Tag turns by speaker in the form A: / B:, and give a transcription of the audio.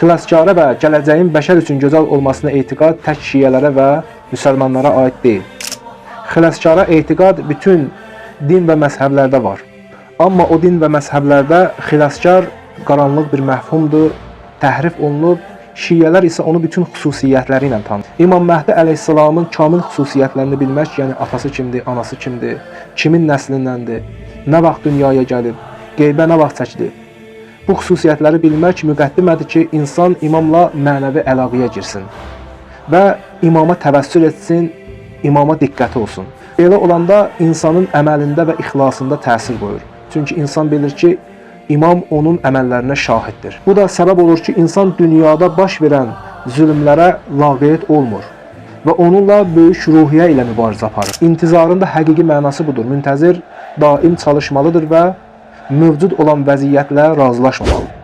A: xilaskara və gələcəyin bəşər üçün gözəl olmasına etiqad tək şiələrə və müsəlmanlara aid deyil. Xilaskara etiqad bütün din və məzhəblərdə var. Amma o din və məzhəblərdə xilaskar qaranlıq bir məfhumdur, təhrif olunub, şiələr isə onu bütün xüsusiyyətləri ilə tanır. İmam Məhdi əleyhissalamın kamil xüsusiyyətlərini bilmək, yəni atası kimdir, anası kimdir, kimin nəslindəndir, nə vaxt dünyaya gəlib, qeybə nə vaxt çəkilib. Bu xüsusiyyətləri bilmək müqəddimədir ki, insan imamla mənəvi əlaqəyə girsin və imama təvəssül etsin, imama diqqəti olsun. Belə olanda insanın əməlində və ixlasında təsir qoyur. Çünki insan bilir ki, imam onun əməllərinə şahiddir. Bu da səbəb olur ki, insan dünyada baş verən zülmlərə laqeyd olmur və onunla böyük ruhiyyə ilə mübarizə aparır. İntizarın da həqiqi mənası budur. Müntəzir daim çalışmalıdır və mövcud olan vəziyyətlə razılaşmamalıdır.